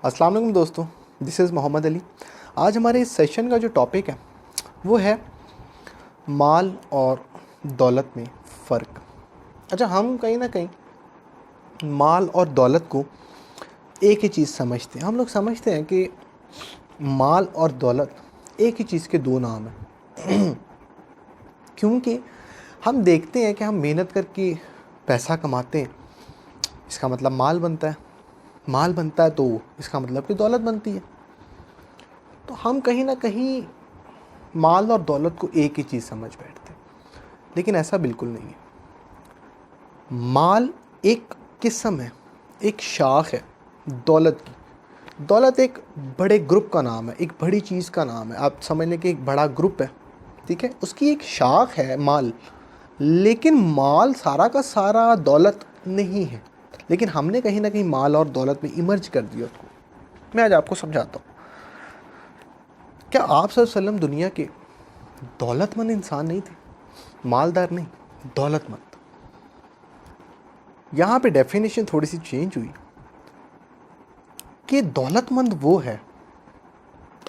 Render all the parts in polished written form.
السلام علیکم دوستوں، دس از محمد علی۔ آج ہمارے اس سیشن کا جو ٹاپک ہے وہ ہے مال اور دولت میں فرق۔ اچھا، ہم کہیں نہ کہیں مال اور دولت کو ایک ہی چیز سمجھتے ہیں۔ ہم لوگ سمجھتے ہیں کہ مال اور دولت ایک ہی چیز کے دو نام ہیں، کیونکہ ہم دیکھتے ہیں کہ ہم محنت کر کے پیسہ کماتے ہیں، اس کا مطلب مال بنتا ہے، مال بنتا ہے تو اس کا مطلب کہ دولت بنتی ہے۔ تو ہم کہیں نہ کہیں مال اور دولت کو ایک ہی چیز سمجھ بیٹھتے ہیں، لیکن ایسا بالکل نہیں ہے۔ مال ایک قسم ہے، ایک شاخ ہے دولت کی۔ دولت ایک بڑے گروپ کا نام ہے، ایک بڑی چیز کا نام ہے۔ آپ سمجھ لیں کہ ایک بڑا گروپ ہے، ٹھیک ہے، اس کی ایک شاخ ہے مال، لیکن مال سارا کا سارا دولت نہیں ہے۔ لیکن ہم نے کہیں نہ کہیں مال اور دولت میں ایمرج کر دیا اس کو۔ میں آج آپ کو سمجھاتا ہوں۔ کیا آپ صلی اللہ علیہ وسلم دنیا کے دولت مند انسان نہیں تھے؟ مالدار نہیں، دولت مند۔ یہاں پہ ڈیفینیشن تھوڑی سی چینج ہوئی کہ دولت مند وہ ہے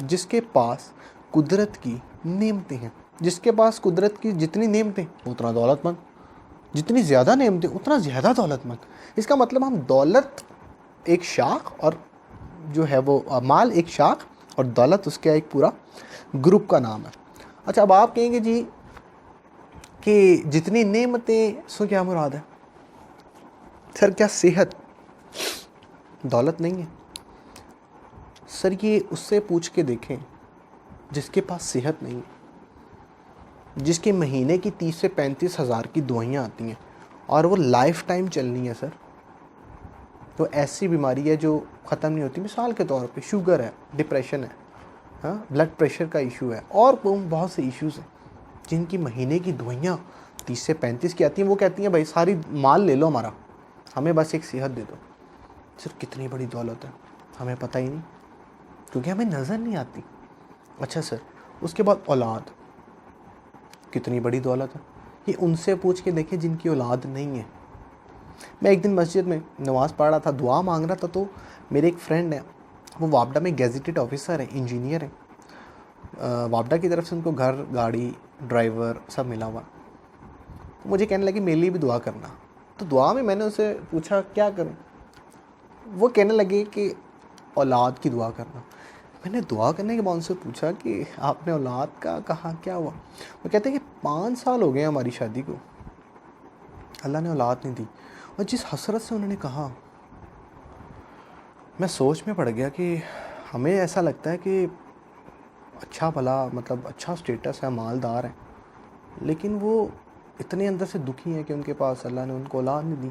جس کے پاس قدرت کی نعمتیں ہیں۔ جس کے پاس قدرت کی جتنی نعمتیں اتنا دولت مند، جتنی زیادہ نعمتیں اتنا زیادہ دولت مند۔ اس کا مطلب ہم دولت ایک شاخ اور جو ہے وہ مال ایک شاخ اور دولت اس کا ایک پورا گروپ کا نام ہے۔ اچھا، اب آپ کہیں گے جی کہ جتنی نعمتیں سو کیا مراد ہے؟ سر کیا صحت دولت نہیں ہے؟ سر یہ اس سے پوچھ کے دیکھیں جس کے پاس صحت نہیں ہے، جس کے مہینے کی 30 سے 35 ہزار کی دوائیاں آتی ہیں اور وہ لائف ٹائم چلنی ہے۔ سر تو ایسی بیماری ہے جو ختم نہیں ہوتی۔ مثال کے طور پہ شوگر ہے، ڈپریشن ہے، ہاں، بلڈ پریشر کا ایشو ہے، اور بہت سے ایشوز ہیں جن کی مہینے کی دوائیاں 30 سے 35 کی آتی ہیں۔ وہ کہتی ہیں بھائی ساری مال لے لو ہمارا، ہمیں بس ایک صحت دے دو۔ صرف کتنی بڑی دولت ہے ہمیں پتہ ہی نہیں، کیونکہ ہمیں نظر نہیں آتی۔ اچھا سر، اس کے بعد اولاد کتنی بڑی دولت ہے؟ یہ ان سے پوچھ کے دیکھیں جن کی اولاد نہیں ہے۔ میں ایک دن مسجد میں نماز پڑھ رہا تھا، دعا مانگ رہا تھا، تو میرے ایک فرینڈ ہے، وہ وابڈا میں گیزیٹڈ آفیسر ہے، انجینئر ہے۔ وابڈا کی طرف سے ان کو گھر، گاڑی، ڈرائیور سب ملا ہوا۔ مجھے کہنے لگے میرے لیے بھی دعا کرنا۔ تو دعا میں نے اسے پوچھا کیا کروں؟ وہ کہنے لگے کہ اولاد کی دعا کرنا۔ میں نے دعا کرنے کے بعد ان سے پوچھا کہ آپ نے اولاد کا کہا، کیا ہوا؟ وہ کہتے ہیں کہ 5 سال ہو گئے ہماری شادی کو، اللہ نے اولاد نہیں دی۔ اور جس حسرت سے انہوں نے کہا، میں سوچ میں پڑ گیا کہ ہمیں ایسا لگتا ہے کہ اچھا بھلا، مطلب اچھا سٹیٹس ہے، مالدار ہے، لیکن وہ اتنے اندر سے دکھی ہیں کہ ان کے پاس اللہ نے ان کو اولاد نہیں دی۔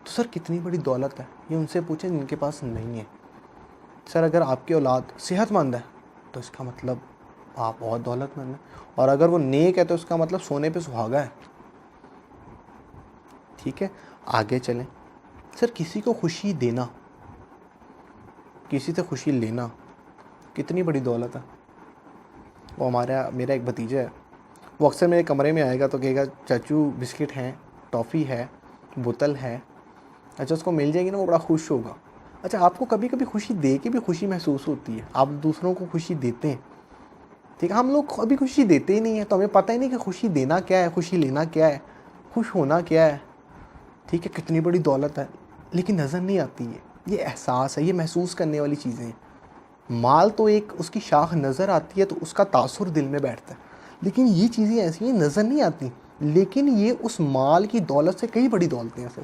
تو سر کتنی بڑی دولت ہے یہ ان سے پوچھیں جن کے پاس نہیں ہے۔ سر اگر آپ کی اولاد صحت مند ہے تو اس کا مطلب آپ بہت دولت مند ہیں، اور اگر وہ نیک ہے تو اس کا مطلب سونے پہ سہاگا ہے۔ ٹھیک ہے، آگے چلیں۔ سر کسی کو خوشی دینا، کسی سے خوشی لینا کتنی بڑی دولت ہے۔ وہ میرا ایک بھتیجا ہے، وہ اکثر میرے کمرے میں آئے گا تو کہے گا چاچو بسکٹ ہیں، ٹافی ہے، بوتل ہے۔ اچھا، اس کو مل جائے گی نا، وہ بڑا خوش ہوگا۔ اچھا، آپ کو کبھی کبھی خوشی دے کے بھی خوشی محسوس ہوتی ہے، آپ دوسروں کو خوشی دیتے ہیں، ٹھیک ہے۔ ہم لوگ کبھی خوشی دیتے ہی نہیں ہیں، تو ہمیں پتہ ہی نہیں کہ خوشی دینا کیا ہے، خوشی لینا کیا ہے، خوش ہونا کیا ہے۔ ٹھیک ہے، کتنی بڑی دولت ہے لیکن نظر نہیں آتی ہے۔ یہ احساس ہے، یہ محسوس کرنے والی چیزیں ہیں۔ مال تو ایک اس کی شاخ نظر آتی ہے تو اس کا تاثر دل میں بیٹھتا ہے، لیکن یہ چیزیں ایسی ہیں نظر نہیں آتی، لیکن یہ اس مال کی دولت سے کئی بڑی دولتیں ہیں۔ سر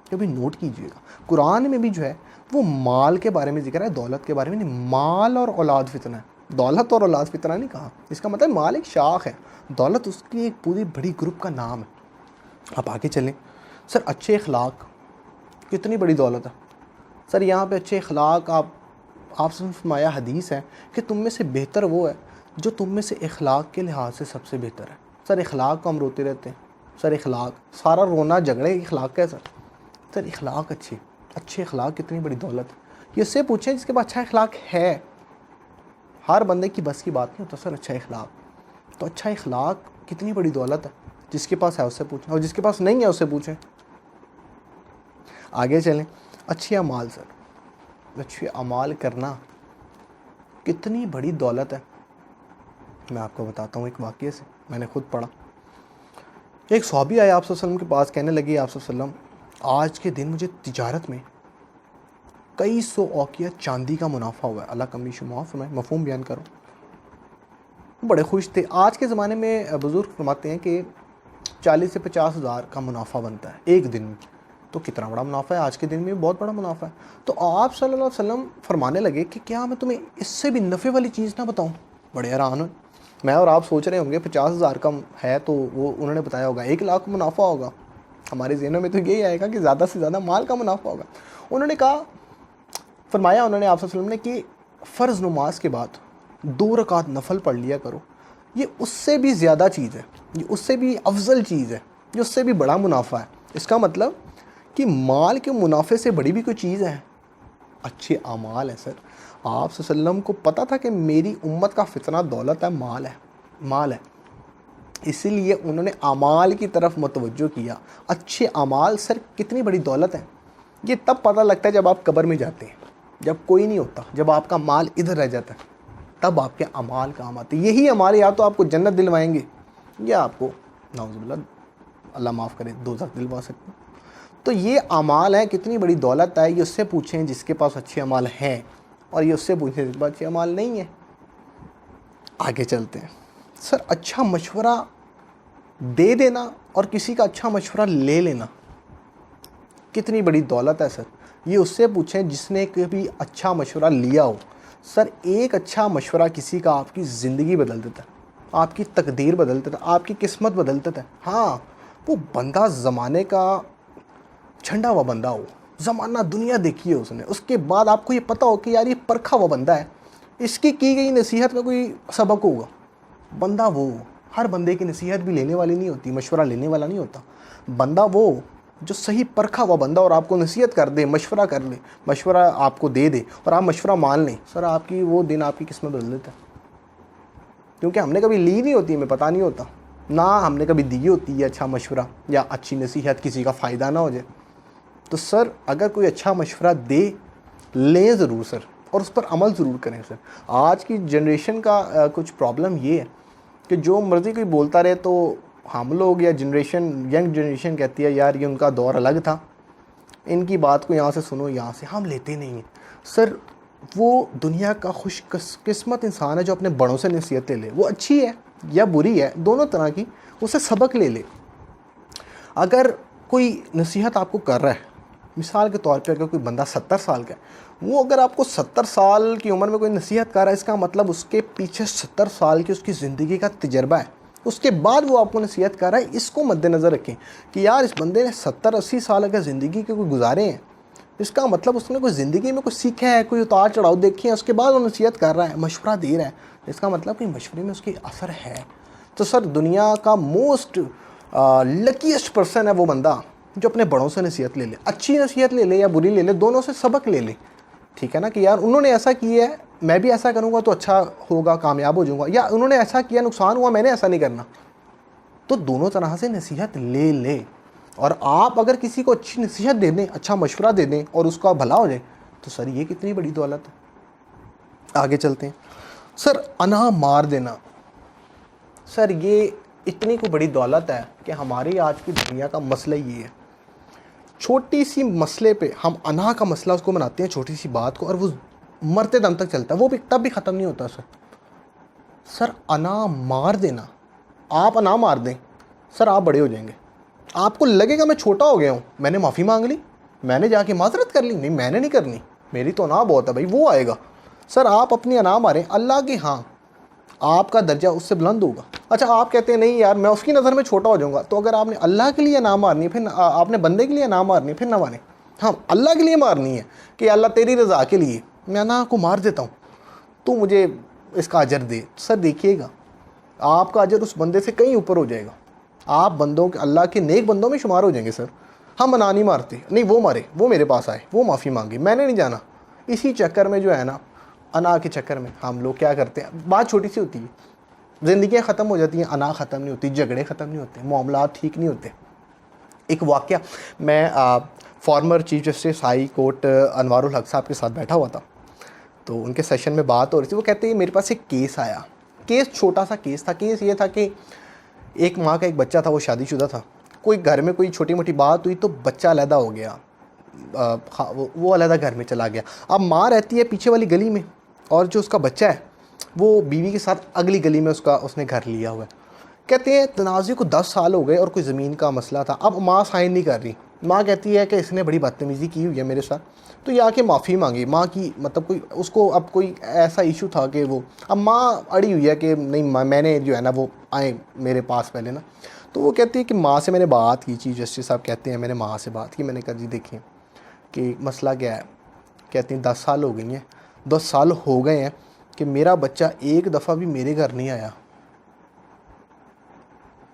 کبھی نوٹ کیجئے گا، قرآن میں بھی جو ہے وہ مال کے بارے میں ذکر ہے، دولت کے بارے میں نہیں۔ مال اور اولاد فتنہ ہے، دولت اور اولاد فتنہ نہیں کہا۔ اس کا مطلب مال ایک شاخ ہے، دولت اس کی ایک پوری بڑی گروپ کا نام ہے۔ آپ آگے چلیں۔ سر اچھے اخلاق کتنی بڑی دولت ہے۔ سر یہاں پہ اچھے اخلاق، آپ سے فرمایا حدیث ہے کہ تم میں سے بہتر وہ ہے جو تم میں سے اخلاق کے لحاظ سے سب سے بہتر ہے۔ سر اخلاق کو ہم روتے رہتے ہیں، سر اخلاق سارا رونا جھگڑے اخلاق کا ہے۔ سر اخلاق اچھے اخلاق کتنی بڑی دولت ہے۔ یہ اس سے پوچھیں جس کے پاس اچھا اخلاق ہے۔ ہر بندے کی بس کی بات نہیں ہوتا سر اچھا اخلاق، تو اچھا اخلاق کتنی بڑی دولت ہے، جس کے پاس ہے اس سے پوچھیں، اور جس کے پاس نہیں ہے اس سے پوچھیں۔ آگے چلیں۔ اچھے اعمال، سر اچھے اعمال کرنا کتنی بڑی دولت ہے. میں آپ کو بتاتا ہوں ایک واقعے سے، میں نے خود پڑھا. ایک صحابی آیا آپ صلی اللہ علیہ وسلم کے پاس، کہنے لگے آپ صلی اللہ علیہ وسلم آج کے دن مجھے تجارت میں کئی سو اوقیہ چاندی کا منافع ہوا ہے. اللہ کمی شماف میں مفہوم بیان کروں. بڑے خوش تھے. آج کے زمانے میں بزرگ فرماتے ہیں کہ 40 سے 50 ہزار کا منافع بنتا ہے ایک دن میں. تو کتنا بڑا منافع ہے، آج کے دن میں بہت بڑا منافع ہے. تو آپ صلی اللہ علیہ وسلم فرمانے لگے کہ کیا میں تمہیں اس سے بھی نفع والی چیز نہ بتاؤں. بڑے حیران ہوئے. میں اور آپ سوچ رہے ہوں گے 50 ہزار کا ہے تو وہ انہوں نے بتایا ہوگا 1 لاکھ منافع ہوگا. ہمارے ذہنوں میں تو یہی آئے گا کہ زیادہ سے زیادہ مال کا منافع ہوگا. انہوں نے کہا، فرمایا انہوں نے آپ صلی اللہ علیہ وسلم نے کہ فرض نماز کے بعد 2 رکعت نفل پڑھ لیا کرو. یہ اس سے بھی زیادہ چیز ہے، یہ اس سے بھی افضل چیز ہے، یہ اس سے بھی بڑا منافع ہے. اس کا مطلب کہ مال کے منافع سے بڑی بھی کوئی چیز ہے. اچھے اعمال ہیں سر. آپ صلی اللہ علیہ وسلم کو پتہ تھا کہ میری امت کا فتنہ دولت ہے، مال ہے. اسی لیے انہوں نے اعمال کی طرف متوجہ کیا. اچھے اعمال سر کتنی بڑی دولت ہے. یہ تب پتہ لگتا ہے جب آپ قبر میں جاتے ہیں، جب کوئی نہیں ہوتا، جب آپ کا مال ادھر رہ جاتا ہے، تب آپ کے اعمال کام آتے ہیں. یہی اعمال یا تو آپ کو جنت دلوائیں گے یا آپ کو نعوذ باللہ اللہ معاف کرے دوزخ دلوا سکتے ہیں. تو یہ اعمال ہیں، کتنی بڑی دولت ہے. یہ اس سے پوچھیں جس کے پاس اچھے اعمال ہیں، اور یہ اس سے پوچھیں جس کے پاس اچھے اعمال نہیں ہیں. آگے چلتے ہیں. سر اچھا مشورہ دے دینا اور کسی کا اچھا مشورہ لے لینا کتنی بڑی دولت ہے سر. یہ اس سے پوچھیں جس نے کبھی اچھا مشورہ لیا ہو. سر ایک اچھا مشورہ کسی کا آپ کی زندگی بدل دیتا ہے، آپ کی تقدیر بدل دیتا ہے، آپ کی قسمت بدل دیتا ہے. ہاں، وہ بندہ زمانے کا چھنڈا ہوا بندہ ہو، زمانہ دنیا دیکھی ہے اس نے، اس کے بعد آپ کو یہ پتہ ہو کہ یار یہ پرکھا ہوا بندہ ہے، اس کی گئی نصیحت کا کوئی سبق ہوگا. بندہ وہ، ہر بندے کی نصیحت بھی لینے والی نہیں ہوتی، مشورہ لینے والا نہیں ہوتا. بندہ وہ جو صحیح پرکھا ہوا بندہ اور آپ کو نصیحت کر دے، مشورہ کر لے، مشورہ آپ کو دے دے اور آپ مشورہ مان لیں، سر آپ کی وہ دن آپ کی قسمت بدل دیتا ہے. کیونکہ ہم نے کبھی لی نہیں ہوتی، ہمیں پتہ نہیں ہوتا، نہ ہم نے کبھی دی ہوتی ہے اچھا مشورہ یا اچھی نصیحت، کسی کا فائدہ نہ ہو جائے. تو سر اگر کوئی اچھا مشورہ دے، لیں ضرور سر، اور اس پر عمل ضرور کریں سر. آج کی جنریشن کا کچھ پرابلم یہ ہے کہ جو مرضی کوئی بولتا رہے تو ہم لوگ یا ینگ جنریشن کہتی ہے یار یہ ان کا دور الگ تھا، ان کی بات کو یہاں سے سنو، یہاں سے ہم لیتے نہیں ہیں. سر وہ دنیا کا خوش قسمت انسان ہے جو اپنے بڑوں سے نصیحت لے لے، وہ اچھی ہے یا بری ہے، دونوں طرح کی، اسے سبق لے لے. اگر کوئی نصیحت آپ کو کر رہا ہے، مثال کے طور پہ اگر کوئی بندہ 70 سال کا ہے، وہ اگر آپ کو 70 سال کی عمر میں کوئی نصیحت کر رہا ہے، اس کا مطلب اس کے پیچھے 70 سال کی اس کی زندگی کا تجربہ ہے. اس کے بعد وہ آپ کو نصیحت کر رہا ہے. اس کو مد نظر رکھیں کہ یار اس بندے نے 70-80 سال اگر زندگی کے کوئی گزارے ہیں، اس کا مطلب اس نے کوئی زندگی میں کوئی سیکھا ہے، کوئی اتار چڑھاؤ دیکھے ہیں، اس کے بعد وہ نصیحت کر رہا ہے، مشورہ دے رہا ہے. اس کا مطلب کہ مشورے میں اس کی اثر ہے. تو سر دنیا کا موسٹ لکیسٹ پرسن ہے وہ بندہ جو اپنے بڑوں سے نصیحت لے لے. اچھی نصیحت لے لے یا بری لے لے، دونوں سے سبق لے لے. ٹھیک ہے نا، کہ یار انہوں نے ایسا کیا ہے، میں بھی ایسا کروں گا تو اچھا ہوگا، کامیاب ہو جاؤں گا، یا انہوں نے ایسا کیا نقصان ہوا، میں نے ایسا نہیں کرنا. تو دونوں طرح سے نصیحت لے لے. اور آپ اگر کسی کو اچھی نصیحت دے دیں، اچھا مشورہ دے دیں اور اس کا بھلا ہو جائے، تو سر یہ کتنی بڑی دولت ہے. آگے چلتے ہیں. سر انا مار دینا، سر یہ اتنی کو بڑی دولت ہے کہ ہماری آج کی دنیا کا مسئلہ یہ ہے. چھوٹی سی مسئلے پہ ہم انا کا مسئلہ اس کو بناتے ہیں، چھوٹی سی بات کو، اور وہ مرتے دم تک چلتا ہے، وہ بھی تب بھی ختم نہیں ہوتا. سر انا مار دینا، آپ انا مار دیں، سر آپ بڑے ہو جائیں گے. آپ کو لگے گا میں چھوٹا ہو گیا ہوں، میں نے معافی مانگ لی، میں نے جا کے معذرت کر لی، نہیں میں نے نہیں کرنی، میری تو انا بہت ہے بھائی، وہ آئے گا. سر آپ اپنی انا ماریں، اللہ کی ہاں آپ کا درجہ اس سے بلند ہوگا. اچھا آپ کہتے ہیں نہیں یار میں اس کی نظر میں چھوٹا ہو جاؤں گا، تو اگر آپ نے اللہ کے لیے انا مارنی ہے، پھر آپ نے بندے کے لیے انا مارنی ہے، پھر نہ ماریں. ہاں اللہ کے لیے مارنی ہے کہ اللہ تیری رضا کے لیے میں انا کو مار دیتا ہوں، تو مجھے اس کا اجر دے. سر دیکھیے گا آپ کا اجر اس بندے سے کہیں اوپر ہو جائے گا. آپ بندوں کے اللہ کے نیک بندوں میں شمار ہو جائیں گے. سر ہم انا نہیں مارتے، نہیں وہ مارے، وہ میرے پاس آئے، وہ معافی مانگے، میں نے نہیں جانا. اسی چکر میں جو ہے نا، انا کے چکر میں ہم لوگ کیا کرتے ہیں، بات چھوٹی سی ہوتی ہے، زندگیاں ختم ہو جاتی ہیں، انا ختم نہیں ہوتی، جھگڑے ختم نہیں ہوتے، معاملات ٹھیک نہیں ہوتے. ایک واقعہ میں former chief justice high court Anwar ul-Haq صاحب کے ساتھ بیٹھا ہوا تھا، تو ان کے سیشن میں بات ہو رہی تھی. وہ کہتے ہیں میرے پاس ایک کیس آیا. کیس چھوٹا سا کیس تھا. کیس یہ تھا کہ ایک ماں کا ایک بچہ تھا، وہ شادی شدہ تھا. کوئی گھر میں کوئی چھوٹی موٹی بات ہوئی تو بچہ علیحدہ ہو گیا، وہ علیحدہ گھر میں چلا گیا. اب ماں رہتی ہے پیچھے والی گلی میں، اور جو اس کا بچہ ہے وہ بیوی کے ساتھ اگلی گلی میں اس نے گھر لیا ہوا ہے. کہتے ہیں تنازع کو 10 سال ہو گئے اور کوئی زمین کا مسئلہ تھا. اب ماں سائن نہیں کر رہی. ماں کہتی ہے کہ اس نے بڑی بدتمیزی کی ہوئی ہے میرے ساتھ، تو یہ آ کے معافی مانگی. ماں کی مطلب کوئی اس کو اب کوئی ایسا ایشو تھا کہ وہ اب ماں اڑی ہوئی ہے کہ نہیں میں نے جو ہے نا وہ آئیں میرے پاس پہلے نا. تو وہ کہتی ہے کہ ماں سے میں نے بات کی، چیف جسٹس صاحب کہتے ہیں میں نے ماں سے بات کی. میں نے کہا جی دیکھیں کہ مسئلہ کیا ہے. کہتے ہیں 10 سال ہو گئی ہیں، 10 سال ہو گئے ہیں کہ میرا بچہ ایک دفعہ بھی میرے گھر نہیں آیا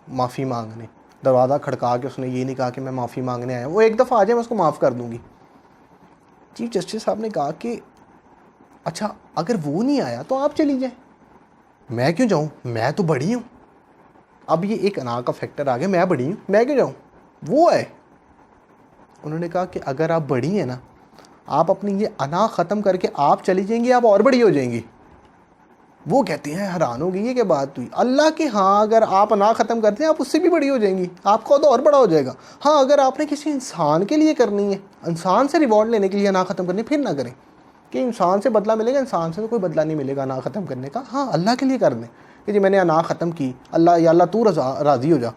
معافی مانگنے. دروازہ کھڑکا کے اس نے یہ نہیں کہا کہ میں معافی مانگنے آیا. وہ ایک دفعہ آ جائے میں اس کو معاف کر دوں گی. چیف جسٹس صاحب نے کہا کہ اچھا اگر وہ نہیں آیا تو آپ چلی جائیں، میں کیوں جاؤں، میں تو بڑی ہوں. اب یہ ایک انا کا فیکٹر آ گیا، میں بڑی ہوں میں کیوں جاؤں، وہ ہے. انہوں نے کہا کہ اگر آپ بڑی ہیں نا، آپ اپنی یہ انا ختم کر کے آپ چلی جائیں گی، آپ اور بڑی ہو جائیں گی. وہ کہتے ہیں حیران ہو گئی یہ کیا بات ہوئی. اللہ کہ ہاں اگر آپ انا ختم کرتے ہیں آپ اس سے بھی بڑی ہو جائیں گی، آپ کا تو اور بڑا ہو جائے گا. ہاں اگر آپ نے کسی انسان کے لیے کرنی ہے، انسان سے ریوارڈ لینے کے لیے انا ختم کرنی، پھر نہ کریں کہ انسان سے بدلہ ملے گا. انسان سے تو کوئی بدلہ نہیں ملے گا انا ختم کرنے کا. ہاں اللہ کے لیے کر دیں کہ جی میں نے انا ختم کی، اللہ یا اللہ تو راضی ہو جا،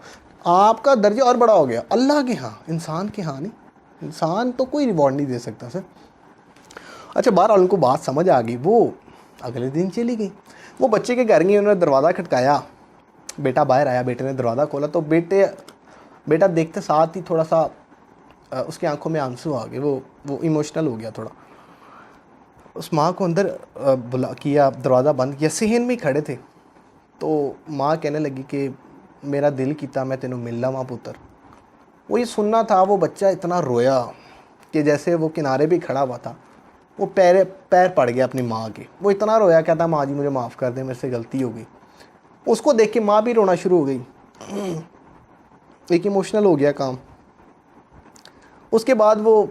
آپ کا درجہ اور بڑا ہو گیا. اللہ کے ہاں، انسان کے ہاں نہیں. انسان تو کوئی ریوارڈ نہیں دے سکتا سر. اچھا بہرحال ان کو بات سمجھ آ گئی. وہ اگلے دن چلی گئی. وہ بچے کے گھر گئی، انہوں نے دروازہ کھٹکایا. بیٹا باہر آیا، بیٹے نے دروازہ کھولا تو بیٹا دیکھتے ساتھ ہی تھوڑا سا اس کی آنکھوں میں آنسو آ گئے. وہ ایموشنل ہو گیا تھوڑا. اس ماں کو اندر بلا کیا، دروازہ بند کیا. صحن میں ہی کھڑے تھے تو ماں کہنے لگی کہ میرا دل کیتا میں تینوں مل لاواں پتر. وہ یہ سننا تھا. وہ بچہ اتنا رویا کہ جیسے وہ کنارے بھی کھڑا ہوا تھا، وہ پیر پڑ گیا اپنی ماں کے. وہ اتنا رویا، کہتا ماں جی مجھے معاف کر دیں، میرے سے غلطی ہو گئی. اس کو دیکھ کے ماں بھی رونا شروع ہو گئی. ایک ایموشنل ہو گیا کام. اس کے بعد وہ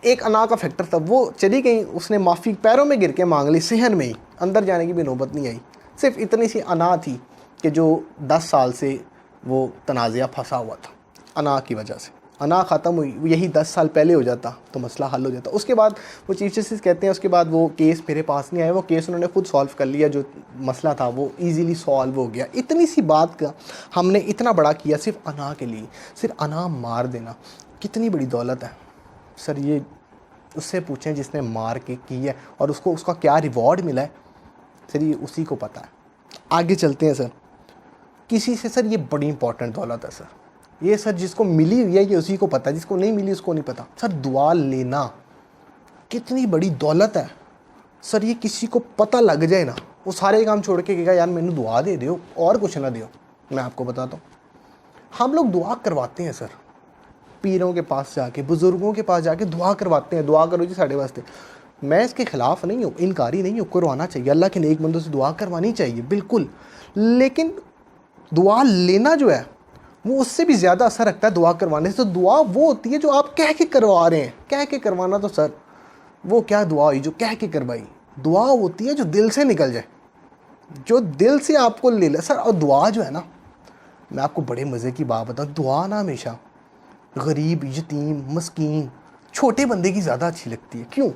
ایک انا کا فیکٹر تھا، وہ چلی گئی. اس نے معافی پیروں میں گر کے مانگ لی، صحن میں ہی. اندر جانے کی بھی نوبت نہیں آئی. صرف اتنی سی انا تھی کہ جو 10 سال سے وہ تنازعہ پھنسا ہوا تھا. انا کی وجہ سے انا ختم ہوئی. یہی 10 سال پہلے ہو جاتا تو مسئلہ حل ہو جاتا. اس کے بعد وہ چیف جسٹس کہتے ہیں اس کے بعد وہ کیس میرے پاس نہیں آیا. وہ کیس انہوں نے خود سالو کر لیا. جو مسئلہ تھا وہ ایزیلی سالو ہو گیا. اتنی سی بات کا ہم نے اتنا بڑا کیا صرف انا کے لیے. صرف انا مار دینا کتنی بڑی دولت ہے سر. یہ اس سے پوچھیں جس نے مار کے کی ہے اور اس کا کیا ریوارڈ ملا ہے سر، یہ اسی کو پتہ ہے. آگے چلتے ہیں سر. کسی سے سر یہ بڑی امپورٹنٹ دولت ہے سر. یہ سر جس کو ملی ہوئی ہے یہ اسی کو پتہ ہے، جس کو نہیں ملی اس کو نہیں پتہ. سر دعا لینا کتنی بڑی دولت ہے سر. یہ کسی کو پتہ لگ جائے نا، وہ سارے کام چھوڑ کے کہے گا یار مینوں دعا دے دیو اور کچھ نہ دیو. میں آپ کو بتاتا ہوں، ہم لوگ دعا کرواتے ہیں سر. پیروں کے پاس جا کے، بزرگوں کے پاس جا کے دعا کرواتے ہیں. دعا کرو جی ساڑھے واسطے. میں اس کے خلاف نہیں ہوں، انکاری نہیں ہوں. کروانا چاہیے، اللہ کے نیک بندوں سے دعا کروانی چاہیے بالکل. لیکن دعا لینا جو ہے وہ اس سے بھی زیادہ اثر رکھتا ہے دعا کروانے سے. تو دعا وہ ہوتی ہے جو آپ کہہ کے کروا رہے ہیں. کہہ کے کروانا تو سر وہ کیا دعا ہوئی جو کہہ کے کروائی. دعا ہوتی ہے جو دل سے نکل جائے، جو دل سے آپ کو لے لے سر. اور دعا جو ہے نا، میں آپ کو بڑے مزے کی بات بتاؤں، دعا نا ہمیشہ غریب، یتیم، مسکین، چھوٹے بندے کی زیادہ اچھی لگتی ہے. کیوں؟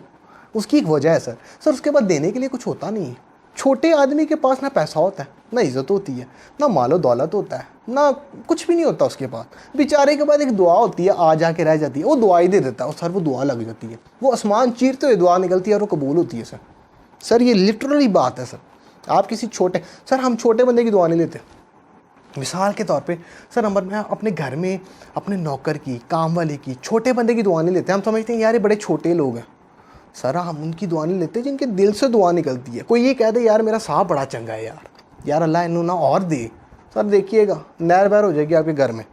اس کی ایک وجہ ہے سر اس کے بعد دینے کے لیے کچھ ہوتا نہیں ہے. چھوٹے آدمی کے پاس نہ پیسہ ہوتا ہے، نہ عزت ہوتی ہے، نہ مال و دولت ہوتا ہے، نہ کچھ بھی نہیں ہوتا اس کے پاس. بیچارے کے بعد ایک دعا ہوتی ہے آ جا کے رہ جاتی ہے، وہ دعا ہی دے دیتا ہے. اور سر وہ دعا لگ جاتی ہے، وہ آسمان چیرتے ہوئے دعا نکلتی ہے اور وہ قبول ہوتی ہے سر. یہ لٹرلی بات ہے سر. آپ کسی چھوٹے سر، ہم چھوٹے بندے کی دعا نہیں لیتے. مثال کے طور پہ سر ہم اپنے گھر میں اپنے نوکر کی، کام والے کی، چھوٹے بندے کی دعا نہیں لیتے. ہم سمجھتے ہیں یار یہ بڑے چھوٹے لوگ ہیں. سر ہم ان کی دعا نہیں لیتے جن کے دل سے دعا نکلتی ہے. کوئی یہ کہہ دے یار میرا صاحب بڑا چنگا ہے یار اللہ انہوں نہ اور دے. سر دیکھیے گا نہر بہر ہو جائے گی آپ کے گھر میں.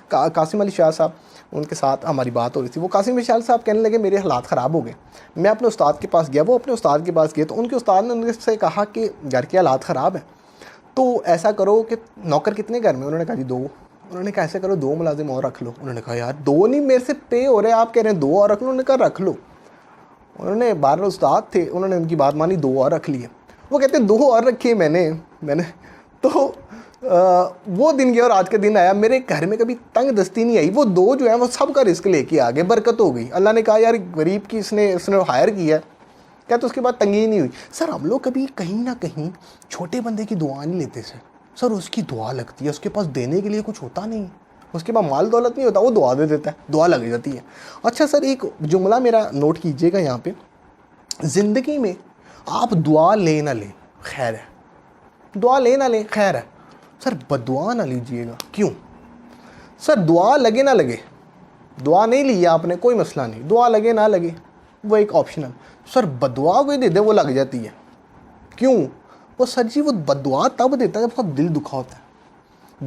قاسم علی شاہ صاحب، ان کے ساتھ ہماری بات ہو رہی تھی. وہ قاسم علی شاہ صاحب کہنے لگے میرے حالات خراب ہو گئے. میں اپنے استاد کے پاس گیا، وہ اپنے استاد کے پاس گئے تو ان کے استاد نے ان سے کہا کہ گھر کے حالات خراب ہیں تو ایسا کرو کہ نوکر کتنے گھر میں؟ انہوں نے کہا جی 2. انہوں نے کہا ایسے کرو 2 ملازم اور رکھ لو. انہوں نے کہا یار 2 نہیں میرے سے پے ہو رہے ہیں, آپ کہہ رہے ہیں 2 اور رکھ لو. انہوں نے کہا رکھ لو. انہوں نے 12 استاد تھے, انہوں نے ان کی بات مانی, 2 اور رکھ لیے. وہ کہتے ہیں 2 اور رکھیے میں نے تو وہ دن گیا اور آج کا دن آیا. میرے گھر میں کبھی تنگ دستی نہیں آئی. وہ 2 جو ہیں وہ سب کا رزق لے کے آگے, برکت ہو گئی. اللہ نے کہا یار غریب کی اس نے ہائر کیا ہے, کہتے اس کے بعد تنگی نہیں ہوئی. سر ہم لوگ کبھی کہیں نہ کہیں چھوٹے بندے کی دعا نہیں لیتے سر اس کی دعا لگتی ہے, اس کے پاس دینے کے لیے کچھ ہوتا نہیں, اس کے پاس مال دولت نہیں ہوتا, وہ دعا دے دیتا ہے, دعا لگ جاتی ہے. اچھا سر ایک جملہ میرا نوٹ کیجئے گا یہاں پہ, زندگی میں آپ دعا لے نہ لیں خیر ہے, دعا لے نہ لیں خیر ہے, سر بدعا نہ لیجئے گا. کیوں سر؟ دعا لگے نہ لگے, دعا نہیں لی آپ نے کوئی مسئلہ نہیں, دعا لگے نہ لگے وہ ایک آپشنل. سر بدعا کوئی دے دے وہ لگ جاتی ہے. کیوں؟ وہ سر جی وہ بدعا تب دیتا ہے جب اس کا دل دکھا ہوتا ہے.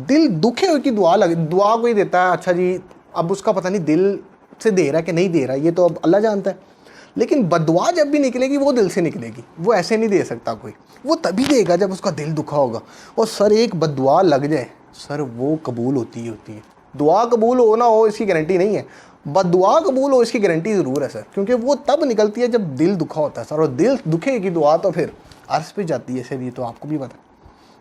دل دکھے ہوئے کی دعا کوئی دیتا ہے. اچھا جی اب اس کا پتہ نہیں دل سے دے رہا ہے کہ نہیں دے رہا, یہ تو اب اللہ جانتا ہے. لیکن بدعا جب بھی نکلے گی وہ دل سے نکلے گی, وہ ایسے نہیں دے سکتا کوئی, وہ تبھی دے گا جب اس کا دل دکھا ہوگا. اور سر ایک بدعا لگ جائے سر وہ قبول ہوتی ہے. دعا قبول ہو نہ ہو اس کی گارنٹی نہیں ہے, بدعا قبول ہو اس کی گارنٹی ضرور ہے سر, کیونکہ وہ تب نکلتی ہے جب دل دکھا ہوتا ہے سر, اور دل دکھے کی دعا تو پھر عرش پہ جاتی ہے سر, یہ تو آپ کو بھی پتہ ہے.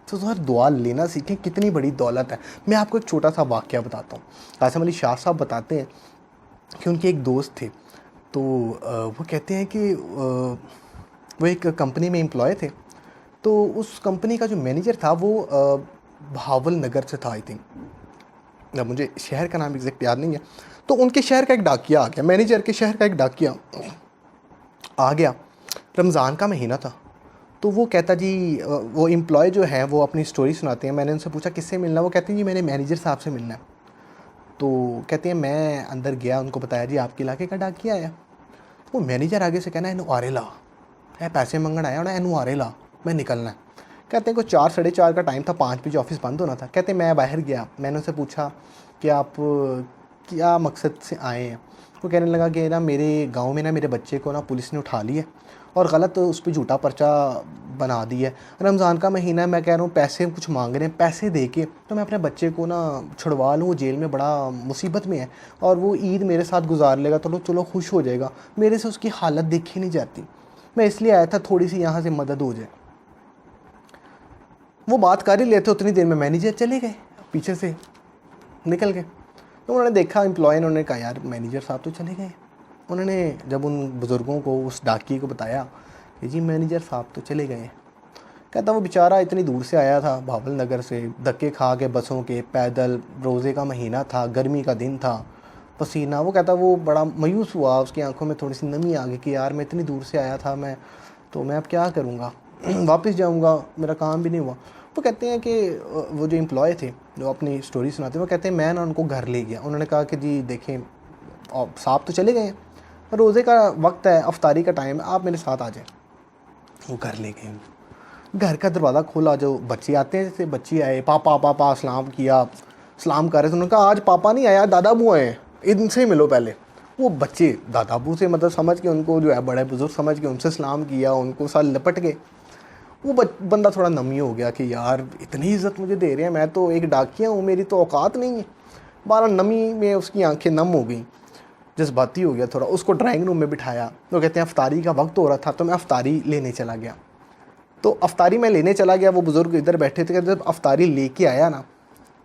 تو سر دعا لینا سیکھیں, کتنی بڑی دولت ہے. میں آپ کو ایک چھوٹا سا واقعہ بتاتا ہوں. قاسم علی شاہ صاحب بتاتے ہیں کہ ان کے ایک دوست تھے, تو وہ کہتے ہیں کہ وہ ایک کمپنی میں امپلائی تھے. تو اس کمپنی کا جو مینیجر تھا وہ بہاول نگر سے تھا آئی تھنک, اب مجھے شہر کا نام ایگزیکٹ یاد نہیں ہے. تو ان کے شہر کا ایک ڈاکیا آ گیا, مینیجر کے شہر کا ایک ڈاکیا آ گیا. رمضان کا مہینہ تھا. تو وہ کہتا جی وہ امپلائی جو ہیں وہ اپنی سٹوری سناتے ہیں. میں نے ان سے پوچھا کس سے ملنا, وہ کہتے ہیں جی میں نے مینیجر صاحب سے ملنا ہے. تو کہتے ہیں میں اندر گیا, ان کو بتایا جی آپ کے علاقے کا ڈاکیا آیا. وہ مینیجر آگے سے کہنا اینو آرے لا, اے پیسے منگن آیا ہونا, اینو آرے لا, میں نکلنا ہے. کہتے ہیں کوئی 4 ساڑھے 4 کا ٹائم تھا, 5 بجے آفس بند ہونا تھا. کہتے ہیں میں باہر گیا, میں نے ان سے پوچھا کہ آپ کیا مقصد سے آئے ہیں. وہ کہنے لگا کہ نا میرے گاؤں میں نا میرے بچے کو نا پولیس نے اٹھا لیا اور غلط اس پہ جھوٹا پرچہ بنا دی ہے. رمضان کا مہینہ ہے, میں کہہ رہا ہوں پیسے کچھ مانگ رہے ہیں, پیسے دے کے تو میں اپنے بچے کو نا چھڑوا لوں, وہ جیل میں بڑا مصیبت میں ہے, اور وہ عید میرے ساتھ گزار لے گا تو چلو خوش ہو جائے گا. میرے سے اس کی حالت دیکھی نہیں جاتی, میں اس لیے آیا تھا تھوڑی سی یہاں سے مدد ہو جائے. وہ بات کر ہی لیتے اتنی دیر میں مینیجر چلے گئے, پیچھے سے نکل گئے. تو انہوں نے دیکھا امپلائی, انہوں نے کہا یار مینیجر صاحب تو چلے گئے. انہوں نے جب ان بزرگوں کو اس ڈاکی کو بتایا کہ جی مینیجر صاحب تو چلے گئے. کہتا وہ بیچارہ اتنی دور سے آیا تھا بہاول نگر سے, دھکے کھا کے بسوں کے, پیدل, روزے کا مہینہ تھا, گرمی کا دن تھا, پسینہ. وہ کہتا وہ بڑا مایوس ہوا, اس کی آنکھوں میں تھوڑی سی نمی آ گئی کہ یار میں اتنی دور سے آیا تھا, میں اب کیا کروں گا, واپس جاؤں گا, میرا کام بھی نہیں ہوا. وہ کہتے ہیں کہ وہ جو امپلائی تھے جو اپنی سٹوری سناتے ہیں, وہ کہتے ہیں میں نا ان کو گھر لے گیا. انہوں نے کہا کہ جی دیکھیں صاحب تو چلے گئے ہیں, روزے کا وقت ہے, افطاری کا ٹائم ہے, آپ میرے ساتھ آ جائیں. وہ گھر لے گئے. گھر کا دروازہ کھولا, جو بچے آتے ہیں جیسے بچے آئے, پاپا پاپا سلام کیا, سلام کر رہے تھے. انہوں نے کہا آج پاپا نہیں آیا, دادا ابو آئے ہیں, ان سے ملو پہلے. وہ بچے دادا ابو سے مطلب سمجھ کے, ان کو جو ہے بڑے بزرگ سمجھ کے ان سے سلام کیا, ان کو ساتھ لپٹ گئے. وہ بندہ تھوڑا نمی ہو گیا کہ یار اتنی عزت مجھے دے رہے ہیں, میں تو ایک ڈاکیا ہوں, میری تو اوقات نہیں ہے. 12 نمی میں اس کی آنکھیں نم ہو گئیں, جذباتی ہو گیا تھوڑا. اس کو ڈرائنگ روم میں بٹھایا. وہ کہتے ہیں افطاری کا وقت ہو رہا تھا تو میں افطاری لینے چلا گیا. تو افطاری میں لینے چلا گیا, وہ بزرگ ادھر بیٹھے تھے. جب افطاری لے کے آیا نا,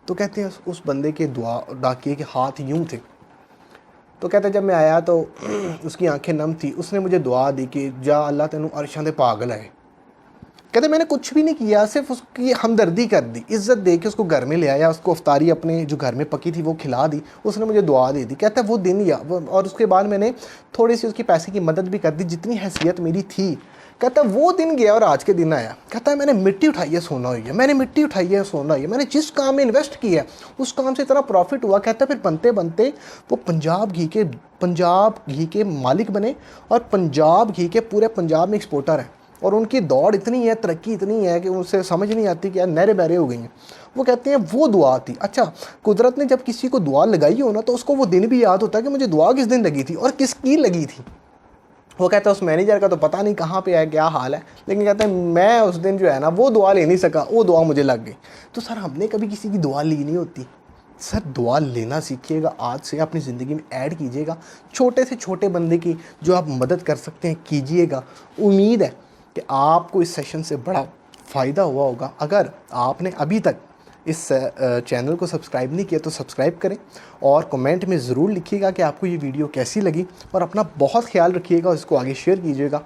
تو کہتے ہیں اس بندے کے ڈاکیے کے ہاتھ یوں تھے. تو کہتے ہیں جب میں آیا تو اس کی آنکھیں نم تھی. اس نے مجھے دعا دی کہ جا اللہ تینوں عرشاں دے پاگل ہے. کہتے میں نے کچھ بھی نہیں کیا, صرف اس کی ہمدردی کر دی, عزت دے کے اس کو گھر میں لے آیا, اس کو افطاری اپنے جو گھر میں پکی تھی وہ کھلا دی, اس نے مجھے دعا دے دی. کہتا ہے وہ دن اور اس کے بعد میں نے تھوڑی سی اس کی پیسے کی مدد بھی کر دی جتنی حیثیت میری تھی. کہتا ہے وہ دن گیا اور آج کے دن آیا. کہتا ہے میں نے مٹی اٹھائی ہے سونا ہوئی ہے, میں نے مٹی اٹھائی ہے سونا ہوئی ہے, میں نے جس کام میں انویسٹ کیا ہے اس کام سے اتنا پروفٹ ہوا. کہتا ہے پھر بنتے بنتے وہ پنجاب گھی کے مالک بنے, اور پنجاب گھی کے پورے پنجاب میں ایکسپورٹر ہیں. اور ان کی دوڑ اتنی ہے, ترقی اتنی ہے کہ ان سے سمجھ نہیں آتی کہ یار نہریں بہریں ہو گئی ہیں. وہ کہتے ہیں وہ دعا تھی. اچھا قدرت نے جب کسی کو دعا لگائی ہو نا تو اس کو وہ دن بھی یاد ہوتا ہے کہ مجھے دعا کس دن لگی تھی اور کس کی لگی تھی. وہ کہتا ہے اس مینیجر کا تو پتہ نہیں کہاں پہ ہے, کیا حال ہے, لیکن کہتا ہے میں اس دن جو ہے نا وہ دعا لے نہیں سکا, وہ دعا مجھے لگ گئی. تو سر ہم نے کبھی کسی کی دعا لی نہیں ہوتی, سر دعا لینا سیکھیے گا، آج سے اپنی زندگی میں ایڈ کیجیے گا، چھوٹے سے چھوٹے بندے کی جو آپ مدد کر سکتے ہیں کیجیے گا۔ امید ہے کہ آپ کو اس سیشن سے بڑا فائدہ ہوا ہوگا۔ اگر آپ نے ابھی تک اس چینل کو سبسکرائب نہیں کیا تو سبسکرائب کریں، اور کمنٹ میں ضرور لکھیے گا کہ آپ کو یہ ویڈیو کیسی لگی، اور اپنا بہت خیال رکھیے گا، اس کو آگے شیئر کیجیے گا۔